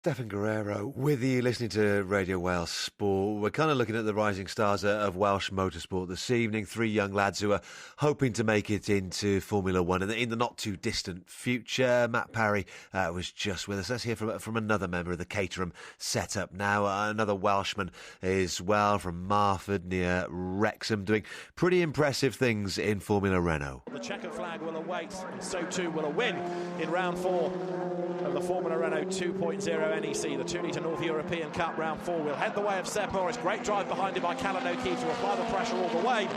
Stefan Guerrero with you, listening to Radio Wales Sport. We're kind of looking at the rising stars of Welsh motorsport this evening. Three young lads who are hoping to make it into Formula One in the not too distant future. Matt Parry was just with us. Let's hear from another member of the Caterham setup now. Another Welshman as well from Marford near Wrexham, doing pretty impressive things in Formula Renault. The checkered flag will await, and so too will a win in round 4 of the Formula Renault 2.0 NEC, the 2 litre North European Cup round 4. Will head the way of Seb Morris. Great drive behind him by Callum O'Keefe to apply the pressure all the way.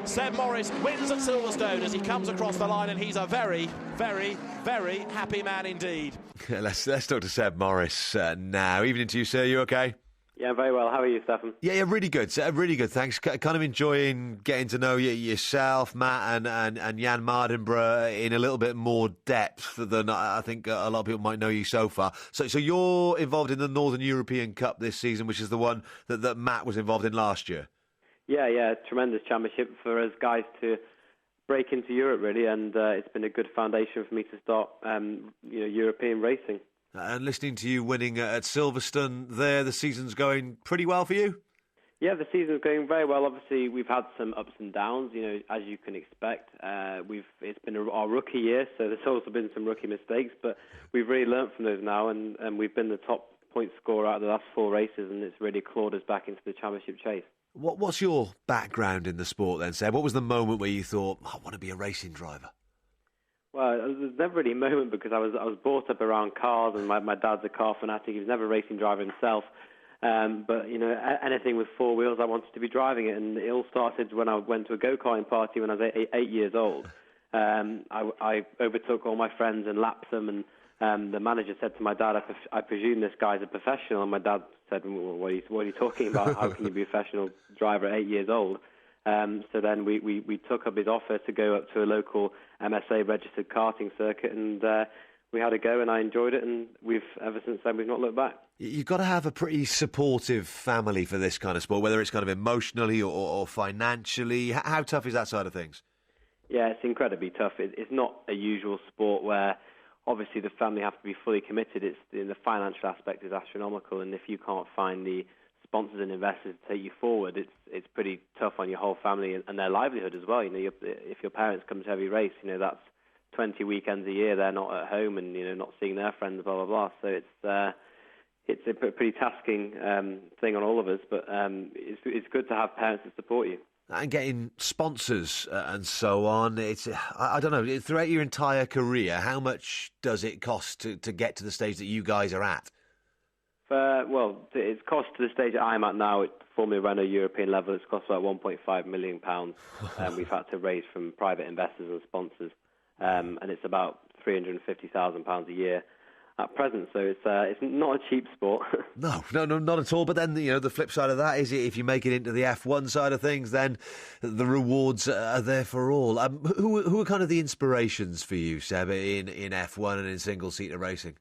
Seb Morris wins at Silverstone as he comes across the line, and he's a very, very, very happy man indeed. Let's talk to Seb Morris now. Evening to you, sir. You okay? Yeah, very well. How are you, Stefan? Yeah, really good. Really good, thanks. Kind of enjoying getting to know yourself, Matt, and Jan Mardenborough in a little bit more depth than I think a lot of people might know you so far. So you're involved in the Northern European Cup this season, which is the one that Matt was involved in last year. Yeah, tremendous championship for us guys to break into Europe, really, and it's been a good foundation for me to start, European racing. And listening to you winning at Silverstone there, the season's going pretty well for you? Yeah, the season's going very well. Obviously, we've had some ups and downs, as you can expect. It's been our rookie year, so there's also been some rookie mistakes, but we've really learnt from those now, and we've been the top point scorer out of the last 4 races, and it's really clawed us back into the championship chase. What's your background in the sport then, Seb? What was the moment where you thought, I want to be a racing driver? Well, there's never really a moment because I was brought up around cars, and my dad's a car fanatic. He was never a racing driver himself. But, anything with 4 wheels, I wanted to be driving it. And it all started when I went to a go-karting party when I was 8 years old. I overtook all my friends and lapped them. And the manager said to my dad, I presume this guy's a professional. And my dad said, what are you talking about? How can you be a professional driver at 8 years old? So then we took up his offer to go up to a local MSA registered karting circuit, and we had a go, and I enjoyed it, and ever since then we've not looked back. You've got to have a pretty supportive family for this kind of sport, whether it's kind of emotionally or financially. How tough is that side of things? Yeah, it's incredibly tough. It's not a usual sport where obviously the family have to be fully committed. The financial aspect is astronomical, and if you can't find the sponsors and investors to take you forward, it's pretty tough on your whole family and their livelihood as well. If your parents come to every race, that's 20 weekends a year they're not at home and not seeing their friends, blah blah blah. So it's a pretty tasking thing on all of us, but it's good to have parents to support you. And getting sponsors and so on, I don't know, throughout your entire career, how much does it cost to get to the stage that you guys are at? It's cost to the stage that I'm at now at Formula Renault European level. It's cost about £1.5 million, and we've had to raise from private investors and sponsors, and it's about £350,000 a year at present. So it's not a cheap sport. No, not at all. But then the flip side of that is if you make it into the F1 side of things, then the rewards are there for all. Who are kind of the inspirations for you, Seb, in F1 and in single seater racing?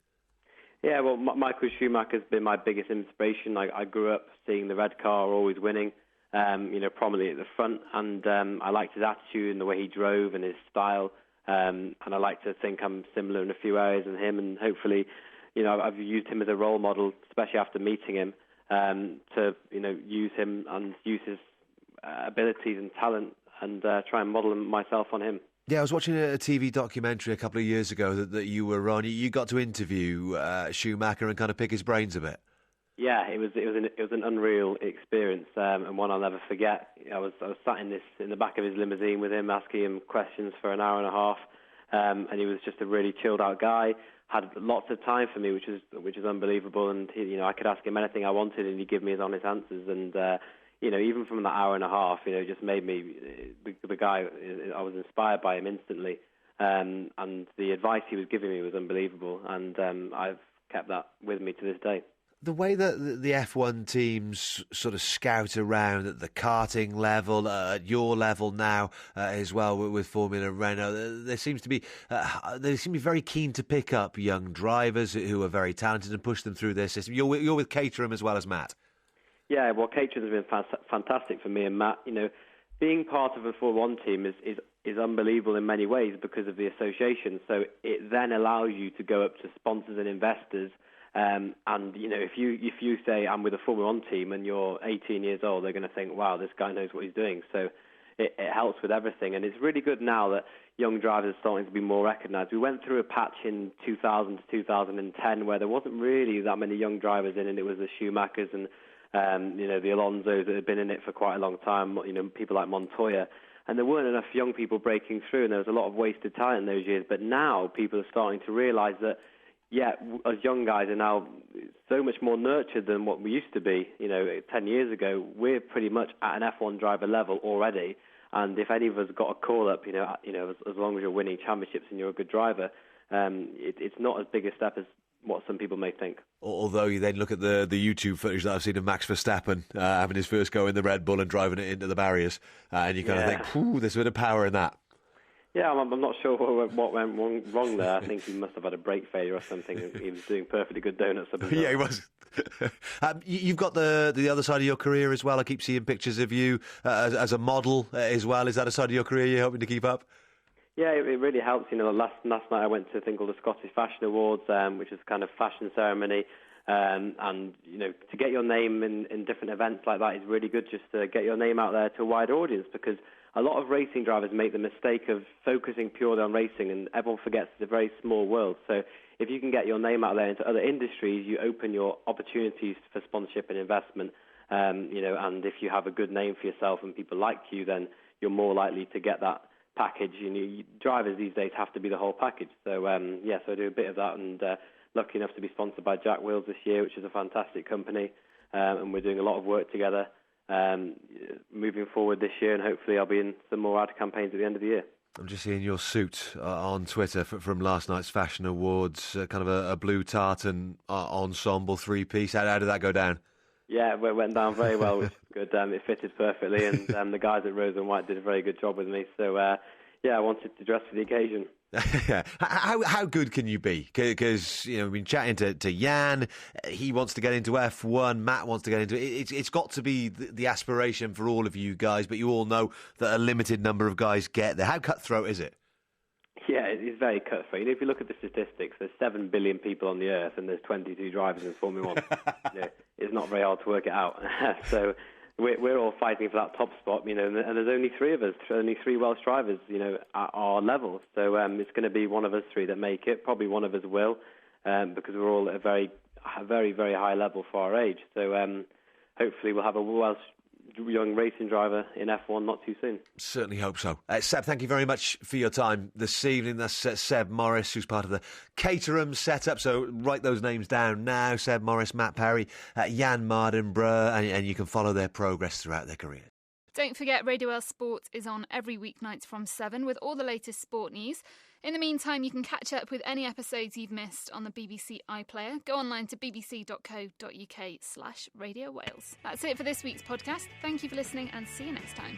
Yeah, well, Michael Schumacher has been my biggest inspiration. I grew up seeing the red car always winning, prominently at the front, and I liked his attitude and the way he drove and his style, and I like to think I'm similar in a few areas in him, and hopefully, I've used him as a role model, especially after meeting him, to use him and use his abilities and talent and try and model myself on him. Yeah, I was watching a TV documentary a couple of years ago that you were on. You got to interview Schumacher and kind of pick his brains a bit. Yeah, it was an unreal experience, and one I'll never forget. I was sat in the back of his limousine with him, asking him questions for an hour and a half, and he was just a really chilled out guy. Had lots of time for me, which is unbelievable. And I could ask him anything I wanted, and he'd give me his honest answers. And even from that hour and a half, just made me the guy. I was inspired by him instantly, and the advice he was giving me was unbelievable. And I've kept that with me to this day. The way that the F1 teams sort of scout around at the karting level, at your level now as well with Formula Renault, they seem to be very keen to pick up young drivers who are very talented and push them through their system. You're with Caterham as well as Matt. Yeah, well, Caterham has been fantastic for me and Matt. Being part of a Formula 1 team is unbelievable in many ways because of the association. So it then allows you to go up to sponsors and investors And if you say I'm with a Formula One team and you're 18 years old, they're going to think, wow, this guy knows what he's doing. So it helps with everything, and it's really good now that young drivers are starting to be more recognised. We went through a patch in 2000 to 2010 where there wasn't really that many young drivers in, and it was the Schumachers and the Alonsos that had been in it for quite a long time. People like Montoya. And there weren't enough young people breaking through, and there was a lot of wasted talent in those years. But now people are starting to realise that, us young guys are now so much more nurtured than what we used to be. 10 years ago, we're pretty much at an F1 driver level already. And if any of us got a call up, as long as you're winning championships and you're a good driver, it's not as big a step as what some people may think. Although you then look at the YouTube footage that I've seen of Max Verstappen having his first go in the Red Bull and driving it into the barriers, and you kind of think, there's a bit of power in that. Yeah, I'm not sure what went wrong there. I think he must have had a brake failure or something. He was doing perfectly good donuts. Yeah, he was. You've got the other side of your career as well. I keep seeing pictures of you as a model as well. Is that a side of your career you're hoping to keep up? Yeah, it really helps. Last night I went to a thing called the Scottish Fashion Awards, which is kind of fashion ceremony. And to get your name in different events like that is really good, just to get your name out there to a wide audience, because a lot of racing drivers make the mistake of focusing purely on racing, and everyone forgets it's a very small world. So if you can get your name out there into other industries, you open your opportunities for sponsorship and investment. And if you have a good name for yourself and people like you, then you're more likely to get that package. Drivers these days have to be the whole package. So so I do a bit of that, and lucky enough to be sponsored by Jack Wills this year, which is a fantastic company, and we're doing a lot of work together moving forward this year, and hopefully I'll be in some more ad campaigns at the end of the year. I'm just seeing your suit on Twitter from last night's Fashion Awards, kind of a blue tartan ensemble three-piece. How did that go down? Yeah, it went down very well, which is good. It fitted perfectly, and the guys at Rose and White did a very good job with me. So, I wanted to dress for the occasion. How good can you be? Because we've been chatting to Jan. He wants to get into F1. Matt wants to get into it. It's got to be the aspiration for all of you guys, but you all know that a limited number of guys get there. How cutthroat is it? Yeah, it's very cutthroat. If you look at the statistics, there's 7 billion people on the earth, and there's 22 drivers in Formula 1. It's not very hard to work it out. So we're all fighting for that top spot, and there's only 3 of us, only 3 Welsh drivers, at our level. So it's going to be one of us 3 that make it. Probably one of us will, because we're all at a very, very, very high level for our age. So hopefully we'll have a Welsh young racing driver in F1 not too soon. Certainly hope so. Seb, thank you very much for your time this evening. That's Seb Morris, who's part of the Caterham setup. So write those names down now. Seb Morris, Matt Parry, Jan Mardenborough, and you can follow their progress throughout their careers. Don't forget, Radio Wales Sport is on every weeknight from 7 with all the latest sport news. In the meantime, you can catch up with any episodes you've missed on the BBC iPlayer. Go online to bbc.co.uk/Radio Wales. That's it for this week's podcast. Thank you for listening, and see you next time.